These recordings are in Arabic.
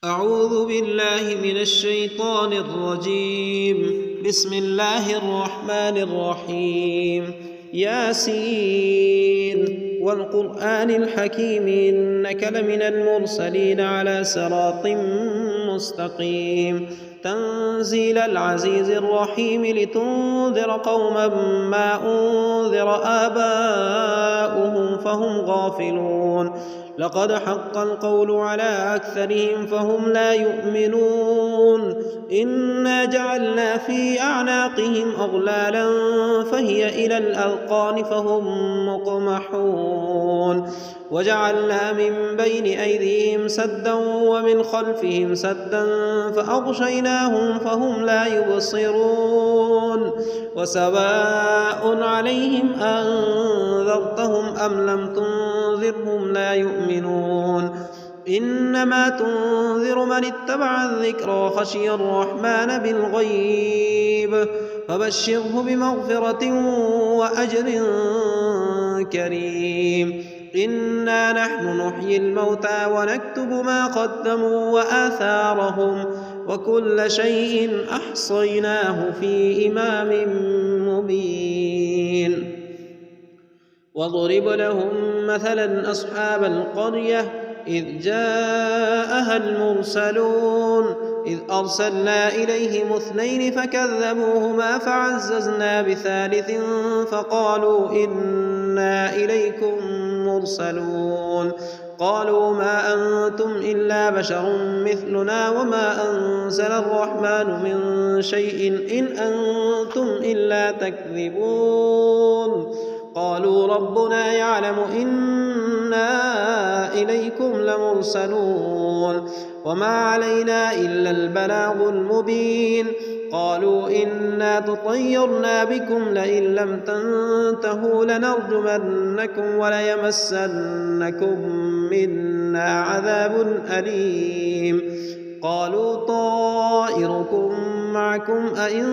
أعوذ بالله من الشيطان الرجيم. بسم الله الرحمن الرحيم. ياسين والقرآن الحكيم إنك لمن المرسلين على صراط مستقيم. تنزيل العزيز الرحيم لتنذر قوما ما أنذر آباؤهم فهم غافلون. لقد حق القول على أكثرهم فهم لا يؤمنون. إنا جعلنا في أعناقهم أغلالا فهي إلى الأذقان فهم مقمحون. وجعلنا من بين أيديهم سدا ومن خلفهم سدا فأغشيناهم فهم لا يبصرون. وسواء عليهم أنذرتهم أم لم تنذرهم لا يؤمنون. إنما تنذر من اتبع الذكر وخشي الرحمن بالغيب فبشره بمغفرة وأجر كريم. إنا نحن نحيي الموتى ونكتب ما قدموا وآثارهم وكل شيء أحصيناه في إمام مبين. واضرب لهم مثلا أصحاب القرية إذ جاءها المرسلون إذ أرسلنا إليهم 2 فكذبوهما فعززنا بثالث فقالوا إنا إليكم مرسلون. قالوا ما أنتم إلا بشر مثلنا وما أنزل الرحمن من شيء إن أنتم إلا تكذبون. قالوا ربنا يعلم إنا إليكم لمرسلون وما علينا إلا البلاغ المبين. قالوا إنا تطيرنا بكم لئن لم تنتهوا لنرجمنكم وليمسنكم منا عذاب أليم. قالوا طائركم معكم أئن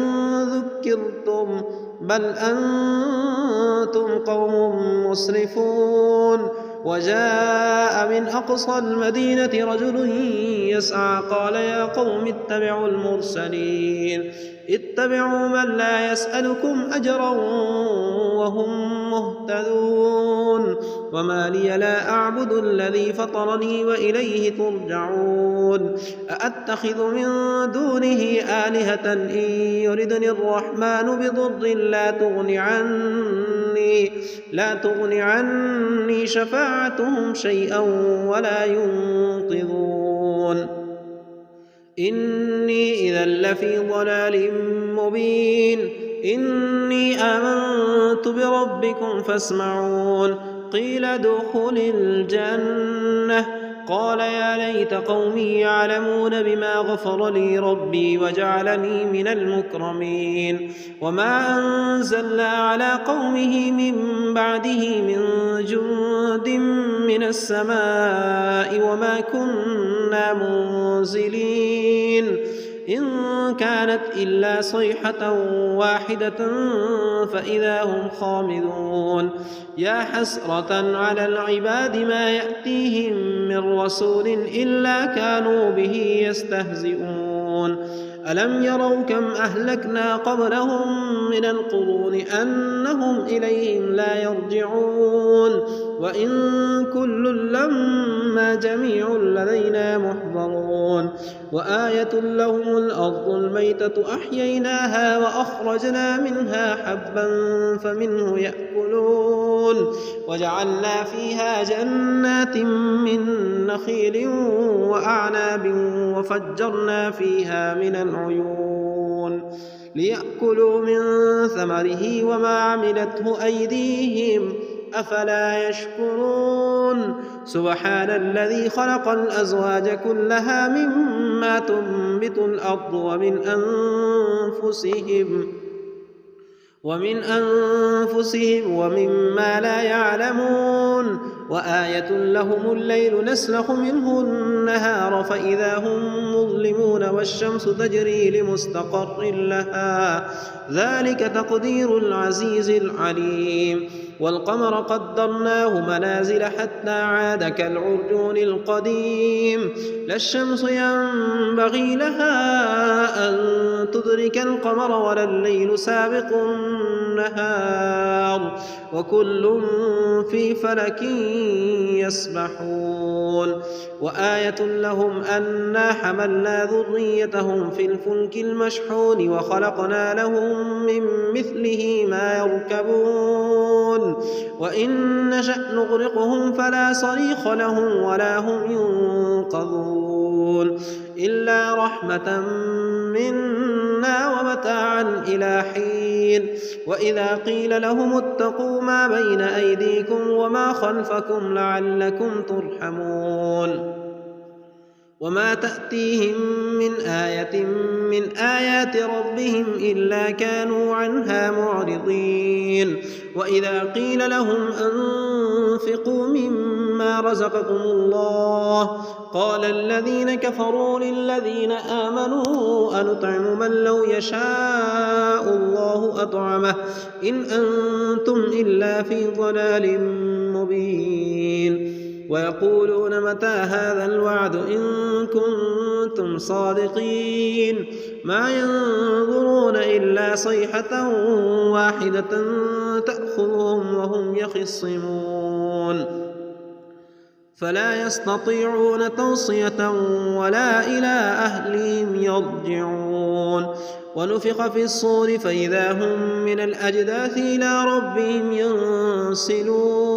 ذكرتم بل أنتم قوم مسرفون. وجاء من أقصى المدينة رجل يسعى قال يا قوم اتبعوا المرسلين اتبعوا من لا يسألكم أجرا وهم مهتدون. وما لي لا أعبد الذي فطرني وإليه ترجعون. أأتخذ من دونه آلهة إن يردني الرحمن بضر لا تغن عني شفاعتهم شيئا ولا ينقذون. إني إذا لفي ضلال مبين. إني آمنت بربكم فاسمعون. قيل ادخل الجنة قال يا ليت قومي يعلمون بما غفر لي ربي وجعلني من المكرمين. وما أنزلنا على قومه من بعده من جند من السماء وما كنا منزلين. إن كانت إلا صيحة واحدة فإذا هم خامدون. يا حسرة على العباد ما يأتيهم من رسول إلا كانوا به يستهزئون. ألم يروا كم أهلكنا قبلهم من القرون أنهم إليهم لا يرجعون. وإن كل لما جميع لدينا محضرون. وآية لهم الأرض الميتة أحييناها وأخرجنا منها حبا فمنه يأكلون. وجعلنا فيها جنات من نخيل وأعناب وفجرنا فيها من العيون ليأكلوا من ثمره وما عملته أيديهم أفلا يشكرون. سبحان الذي خلق الأزواج كلها مما تنبت الأرض ومن أنفسهم ومما لا يعلمون. وآية لهم الليل نسلخ منه النهار فإذا هم مظلمون والشمس تجري لمستقر لها ذلك تقدير العزيز العليم والقمر قدرناه منازل حتى عاد كالعرجون القديم لا الشمس ينبغي لها أن تدرك القمر ولا الليل سابق النهار وكل في فلك يسبحون وآية لهم أنا حملنا ذريتهم في الفلك المشحون وخلقنا لهم من مثله ما يركبون وإن نشأ نغرقهم فلا صريخ لهم ولا هم ينقذون إلا رحمة منا ومتاعا إلى حين وإذا قيل لهم اتقوا ما بين أيديكم وما خلفكم لعلكم ترحمون وما تأتيهم من آية من آيات ربهم إلا كانوا عنها معرضين وإذا قيل لهم أنفقوا مما رزقكم الله قال الذين كفروا للذين آمنوا أنطعم من لو يشاء الله أطعمه إن أنتم إلا في ضلال مبين ويقولون متى هذا الوعد إن كنتم صادقين ما ينظرون إلا صيحة واحدة تأخذهم وهم يخصمون فلا يستطيعون توصية ولا إلى أهلهم يرجعون ونفخ في الصور فإذا هم من الأجداث إلى ربهم ينسلون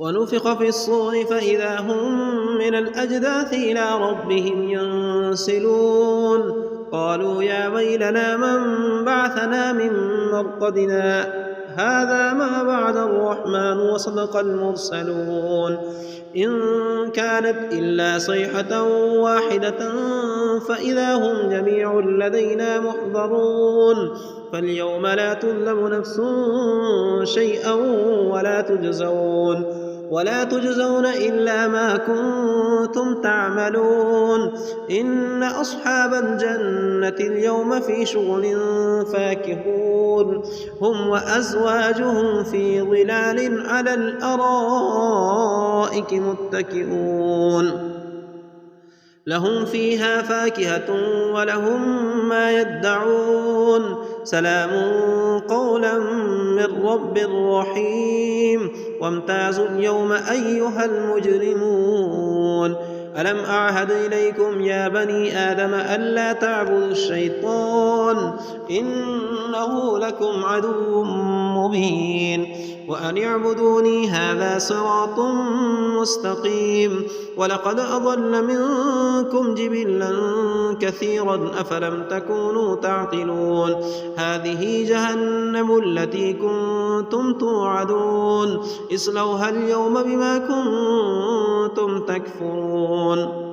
ونفخ في الصور فإذا هم من الأجداث إلى ربهم ينسلون قالوا يا ويلنا من بعثنا من مرقدنا هذا ما بعد الرحمن وصدق المرسلون إن كانت إلا صيحة واحدة فإذا هم جميع لدينا محضرون فاليوم لا تظلم نفس شيئا ولا تجزون إلا ما كنتم تعملون إن أصحاب الجنة اليوم في شغل فاكهون هم وأزواجهم في ظلال على الأرائك متكئون لهم فيها فاكهة ولهم ما يدعون سلام قولا من رب رحيم وامتازوا اليوم أيها المجرمون ألم أعهد إليكم يا بني آدم ألا تعبدوا الشيطان إنه لكم عدو مبين وأن اعبدوني هذا صراط مستقيم ولقد أضل منكم جبلا كثيرا أفلم تكونوا تعقلون هذه جهنم التي كنتم توعدون اصلوها اليوم بما كنتم تكفرون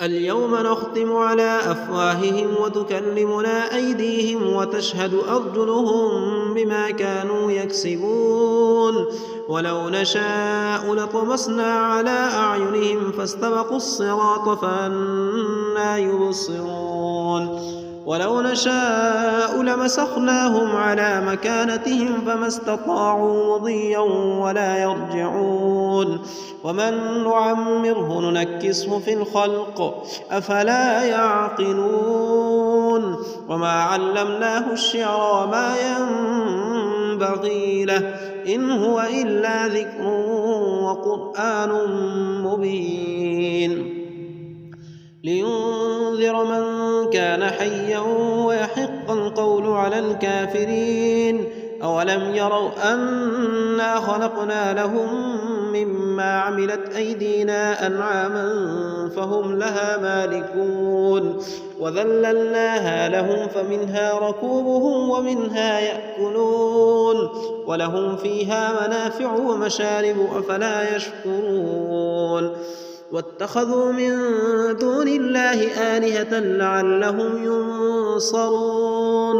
اليوم نختم على أفواههم وتكلمنا أيديهم وتشهد أرجلهم بما كانوا يكسبون ولو نشاء لطمسنا على أعينهم فاستبقوا الصراط فأنى يبصرون ولو نشاء لمسخناهم على مكانتهم فما استطاعوا مضيا ولا يرجعون ومن نعمره ننكسه في الخلق أفلا يعقلون وما علمناه الشعر وما ينبغي له إن هو إلا ذكر وقرآن مبين لينذر من كان حيا ويحق القول على الكافرين أولم يروا أنا خلقنا لهم مما عملت أيدينا أنعاما فهم لها مالكون وذللناها لهم فمنها ركوبهم ومنها يأكلون ولهم فيها منافع ومشارب أفلا يشكرون واتخذوا من دون الله آلهة لعلهم ينصرون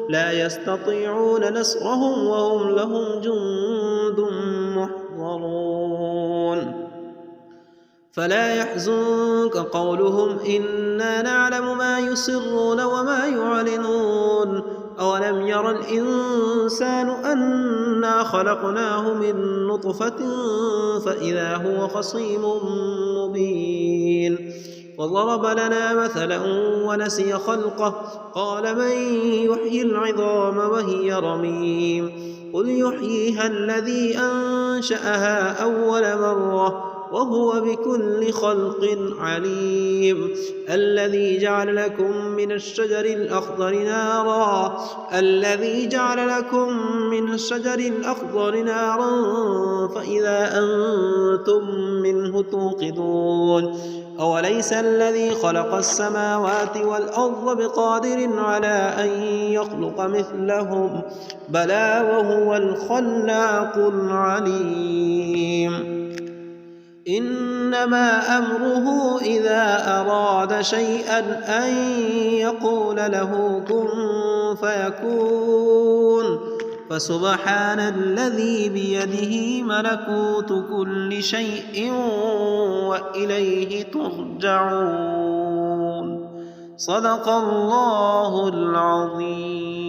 لا يستطيعون نصرهم وهم لهم جند محضرون فلا يحزنك قولهم إنا نعلم ما يسرون وما يعلنون أولم ير الإنسان أنا خلقناه من نطفة فإذا هو خصيم مبين وضرب لنا مثلا ونسي خلقه قال من يحيي العظام وهي رميم قل يحييها الذي أنشأها أول مرة وهو بكل خلق عليم الذي جعل لكم من الشجر الأخضر نارا فإذا أنتم منه توقدون أوليس الذي خلق السماوات والأرض بقادر على أن يخلق مثلهم بلى وهو الخلاق العليم إنما أمره إذا أراد شيئا أن يقول له كن فيكون فسبحان الذي بيده ملكوت كل شيء وإليه ترجعون صدق الله العظيم.